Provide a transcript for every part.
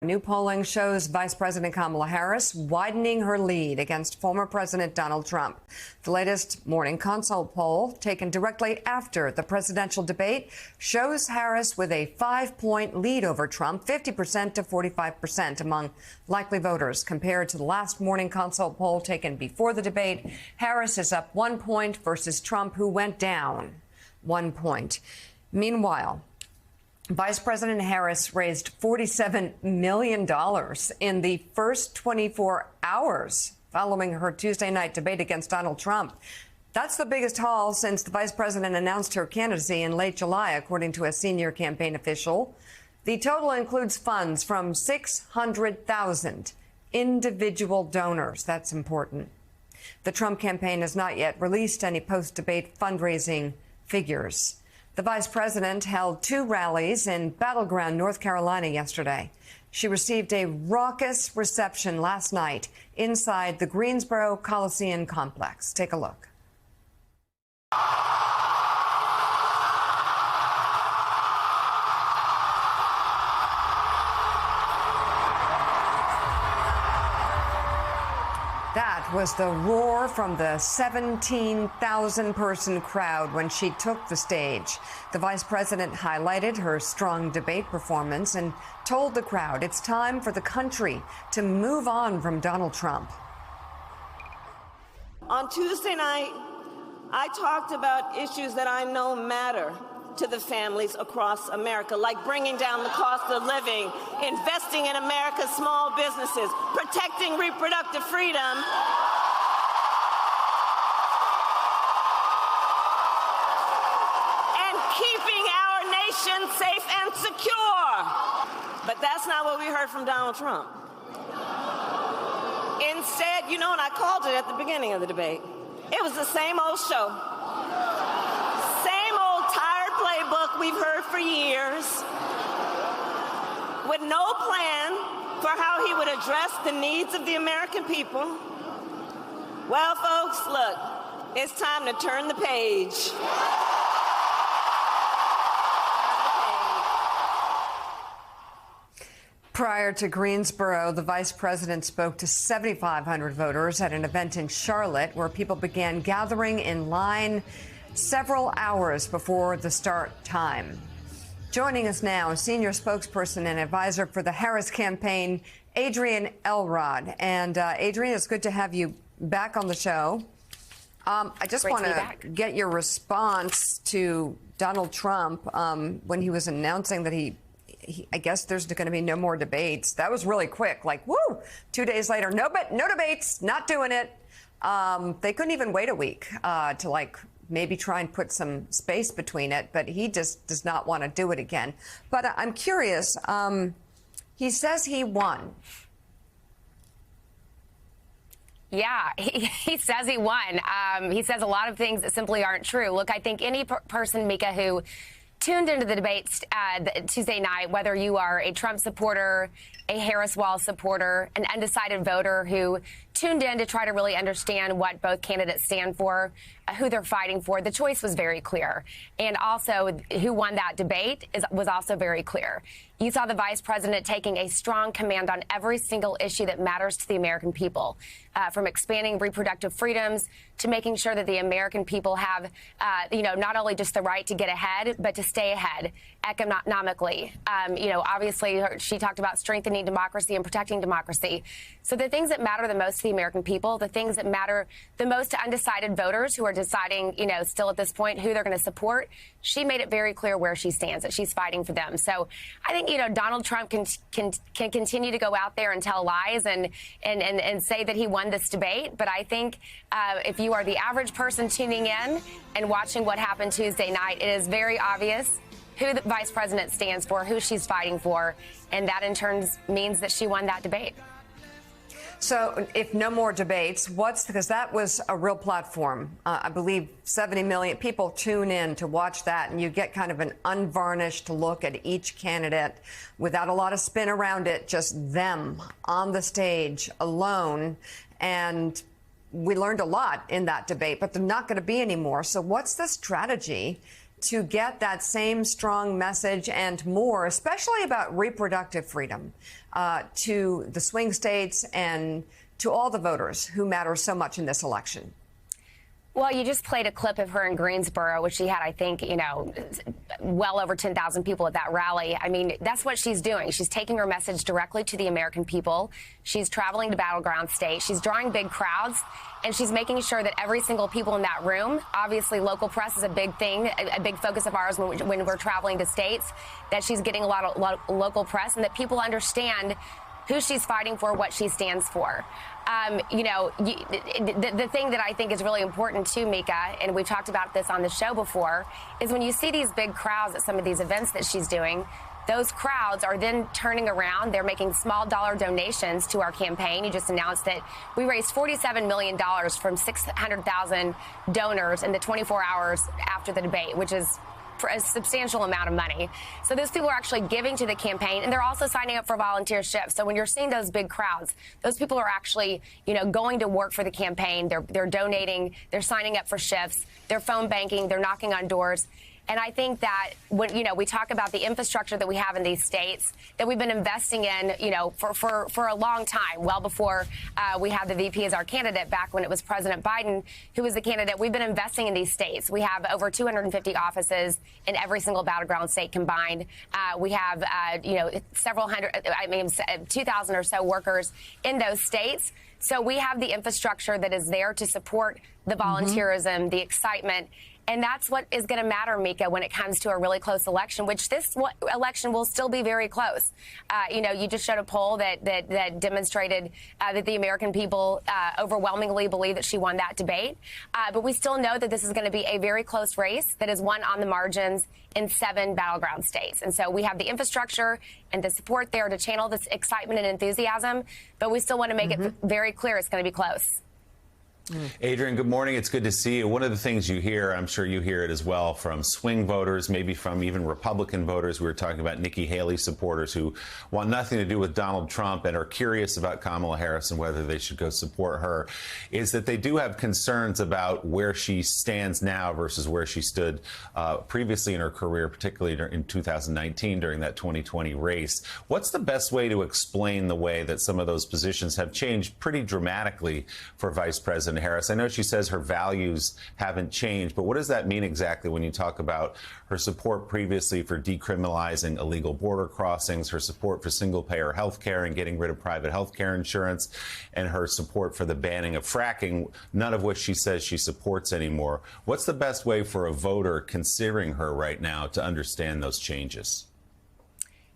New polling shows Vice President Kamala Harris widening her lead against former President Donald Trump. The latest Morning Consult poll, taken directly after the presidential debate, shows Harris with a 5-point lead over Trump, 50% to 45% among likely voters. Compared to the last Morning Consult poll taken before the debate, Harris is up 1 point versus Trump, who went down 1 point. Meanwhile, Vice President Harris raised $47 million in the first 24 hours following her Tuesday night debate against Donald Trump. That's the biggest haul since the vice president announced her candidacy in late July, according to a senior campaign official. The total includes funds from 600,000 individual donors. That's important. The Trump campaign has not yet released any post-debate fundraising figures. The vice president held 2 rallies in battleground North Carolina yesterday. She received a raucous reception last night inside the Greensboro Coliseum complex. Take a look. That was the roar from the 17,000-person crowd when she took the stage. The vice president highlighted her strong debate performance and told the crowd it's time for the country to move on from Donald Trump. On Tuesday night, I talked about issues that I know matter to the families across America, like bringing down the cost of living, investing in America's small businesses, protecting reproductive freedom, and keeping our nation safe and secure. But that's not what we heard from Donald Trump. Instead, you know, and I called it at the beginning of the debate, it was the same old show. Playbook we've heard for years, with no plan for how he would address the needs of the American people. Well, folks, look, it's time to turn the page. Prior to Greensboro, the vice president spoke to 7,500 voters at an event in Charlotte where people began gathering in line several hours before the start time. Joining us now, senior spokesperson and advisor for the Harris campaign, Adrienne Elrod. And Adrienne, it's good to have you back on the show. I just want to get your response to Donald Trump when he was announcing that he I guess there's going to be no more debates. That was really quick, like, woo, 2 days later, no debates, not doing it. They couldn't even wait a week to maybe try and put some space between it, but he just does not want to do it again. But I'm curious, he says he won. Yeah, he says he won. He says a lot of things that simply aren't true. Look, I think any person, Mika, who tuned into the debates Tuesday night, whether you are a Trump supporter, a Harris-Walz supporter, an undecided voter who tuned in to try to really understand what both candidates stand for, who they're fighting for, the choice was very clear. And also, who won that debate was also very clear. You saw the vice president taking a strong command on every single issue that matters to the American people, from expanding reproductive freedoms to making sure that the American people have, not only just the right to get ahead, but to stay ahead economically. Obviously, she talked about strengthening democracy and protecting democracy. So the things that matter the most to the American people, the things that matter the most to undecided voters who are deciding, still at this point who they're going to support, she made it very clear where she stands, that she's fighting for them. So I think, Donald Trump can continue to go out there and tell lies and say that he won this debate. But I think if you are the average person tuning in and watching what happened Tuesday night, it is very obvious who the vice president stands for, who she's fighting for, and that in turn means that she won that debate. So if no more debates, because that was a real platform. I believe 70 million people tune in to watch that, and you get kind of an unvarnished look at each candidate without a lot of spin around it, just them on the stage alone. And we learned a lot in that debate, but they're not going to be anymore. So what's the strategy to get that same strong message and more, especially about reproductive freedom, to the swing states and to all the voters who matter so much in this election? Well, you just played a clip of her in Greensboro, which she had, I think, well over 10,000 people at that rally. I mean, that's what she's doing. She's taking her message directly to the American people. She's traveling to battleground states. She's drawing big crowds, and she's making sure that every single people in that room, obviously local press is a big thing, a big focus of ours when we're traveling to states, that she's getting a lot of local press and that people understand who she's fighting for, what she stands for. The thing that I think is really important too, Mika, and we've talked about this on the show before, is when you see these big crowds at some of these events that she's doing, those crowds are then turning around. They're making small dollar donations to our campaign. You just announced that we raised $47 million from 600,000 donors in the 24 hours after the debate, which is for a substantial amount of money. So those people are actually giving to the campaign, and they're also signing up for volunteership. So when you're seeing those big crowds, those people are actually, going to work for the campaign. They're donating, they're signing up for shifts, they're phone banking, they're knocking on doors. And I think that when, we talk about the infrastructure that we have in these states that we've been investing in, for a long time, well before we had the VP as our candidate back when it was President Biden who was the candidate. We've been investing in these states. We have over 250 offices in every single battleground state combined. We have, several hundred, 2,000 or so workers in those states. So we have the infrastructure that is there to support the volunteerism, the excitement. And that's what is going to matter, Mika, when it comes to a really close election, which this election will still be very close. You just showed a poll that demonstrated that the American people overwhelmingly believe that she won that debate. But we still know that this is going to be a very close race that is won on the margins in 7 battleground states. And so we have the infrastructure and the support there to channel this excitement and enthusiasm. But we still want to make it very clear it's going to be close. Adrienne, good morning. It's good to see you. One of the things you hear, I'm sure you hear it as well, from swing voters, maybe from even Republican voters. We were talking about Nikki Haley supporters who want nothing to do with Donald Trump and are curious about Kamala Harris and whether they should go support her, is that they do have concerns about where she stands now versus where she stood previously in her career, particularly in 2019 during that 2020 race. What's the best way to explain the way that some of those positions have changed pretty dramatically for Vice President Harris? I know she says her values haven't changed, but what does that mean exactly when you talk about her support previously for decriminalizing illegal border crossings, her support for single-payer health care and getting rid of private health care insurance, and her support for the banning of fracking, none of which she says she supports anymore? What's the best way for a voter considering her right now to understand those changes?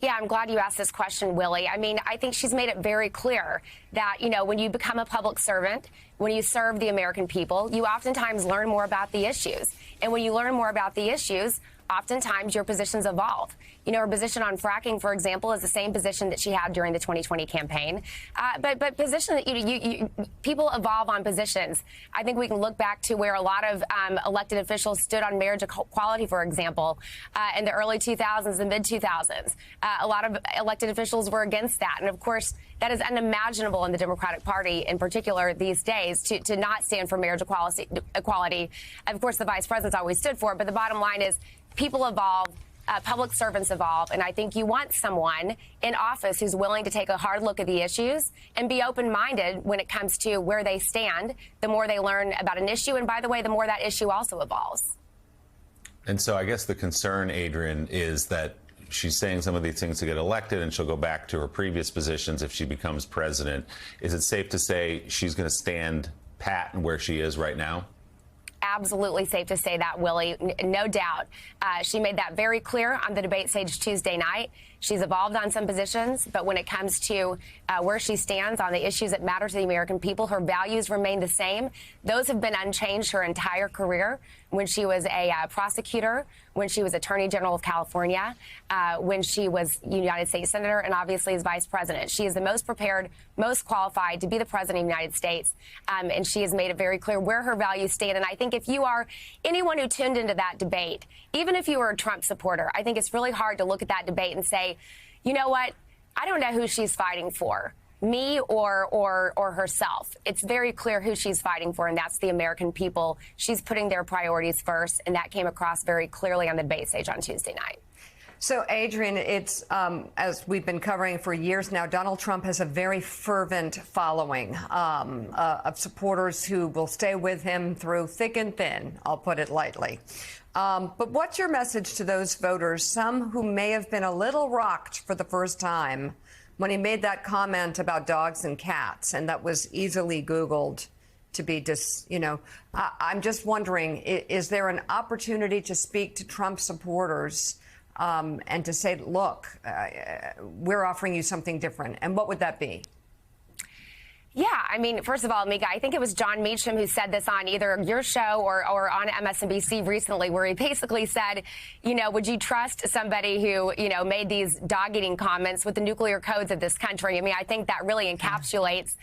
Yeah, I'm glad you asked this question, Willie. I mean, I think she's made it very clear that, when you become a public servant, when you serve the American people, you oftentimes learn more about the issues. And when you learn more about the issues, oftentimes your positions evolve. Her position on fracking, for example, is the same position that she had during the 2020 campaign. But position that people evolve on positions. I think we can look back to where a lot of elected officials stood on marriage equality, for example, in the early 2000s and mid 2000s. A lot of elected officials were against that. And of course, that is unimaginable in the Democratic Party in particular these days to not stand for marriage equality. Of course, the vice president's always stood for it. But the bottom line is people evolve. Public servants evolve, and I think you want someone in office who's willing to take a hard look at the issues and be open-minded when it comes to where they stand. The more they learn about an issue, and by the way, the more that issue also evolves. And so I guess the concern, Adrienne, is that she's saying some of these things to get elected, and she'll go back to her previous positions if she becomes president. Is it safe to say she's going to stand pat in where she is right now? Absolutely safe to say that, Willie. No doubt. She made that very clear on the debate stage Tuesday night. She's evolved on some positions, but when it comes to where she stands on the issues that matter to the American people, her values remain the same. Those have been unchanged her entire career. When she was a prosecutor, when she was Attorney General of California, when she was United States Senator, and obviously as Vice President. She is the most prepared, most qualified to be the President of the United States, and she has made it very clear where her values stand. And I think if you are anyone who tuned into that debate, even if you were a Trump supporter, I think it's really hard to look at that debate and say, you know what, I don't know who she's fighting for. me or herself. It's very clear who she's fighting for, and that's the American people. She's putting their priorities first, and that came across very clearly on the debate stage on Tuesday night. So, Adrienne, it's as we've been covering for years now, Donald Trump has a very fervent following of supporters who will stay with him through thick and thin, I'll put it lightly. But what's your message to those voters, some who may have been a little rocked for the first time when he made that comment about dogs and cats, and that was easily Googled to be I'm just wondering, is there an opportunity to speak to Trump supporters and to say, look, we're offering you something different? And what would that be? Yeah, I mean, first of all, Mika, I think it was John Meacham who said this on either your show or on MSNBC recently, where he basically said, would you trust somebody who, made these dog-eating comments with the nuclear codes of this country? I mean, I think that really encapsulates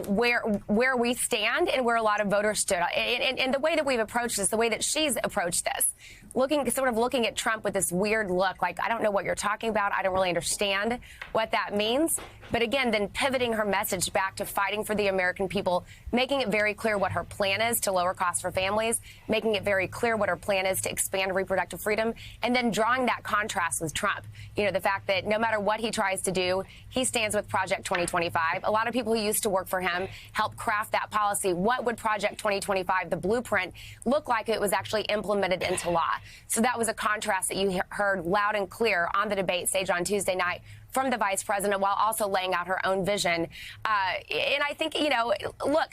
where we stand and where a lot of voters stood. And the way that we've approached this, the way that she's approached this, looking at Trump with this weird look, like, I don't know what you're talking about. I don't really understand what that means. But again, then pivoting her message back to fighting for the American people, making it very clear what her plan is to lower costs for families, making it very clear what her plan is to expand reproductive freedom, and then drawing that contrast with Trump. The fact that no matter what he tries to do, he stands with Project 2025. A lot of people who used to work for him helped craft that policy. What would Project 2025, the blueprint, look like if it was actually implemented into law? So that was a contrast that you heard loud and clear on the debate stage on Tuesday night from the vice president, while also laying out her own vision. And I think, look,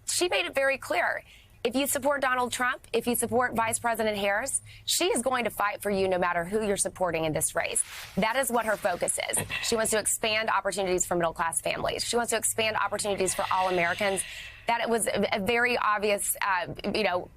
she made it very clear. If you support Donald Trump, if you support Vice President Harris, she is going to fight for you no matter who you're supporting in this race. That is what her focus is. She wants to expand opportunities for middle-class families. She wants to expand opportunities for all Americans. That it was a very obvious,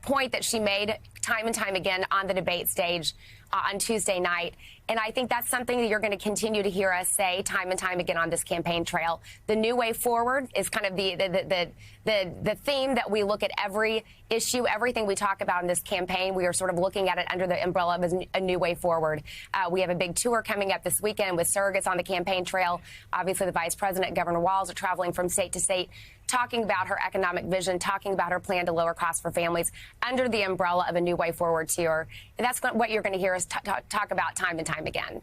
point that she made time and time again on the debate stage on Tuesday night. And I think that's something that you're going to continue to hear us say time and time again on this campaign trail. The new way forward is kind of the theme that we look at every issue, everything we talk about in this campaign. We are sort of looking at it under the umbrella of a new way forward. We have a big tour coming up this weekend with surrogates on the campaign trail. Obviously, the vice president, Governor Walz, are traveling from state to state, talking about her economic vision, talking about her plan to lower costs for families under the umbrella of a new way forward tour. And that's what you're going to hear us talk about time and time again.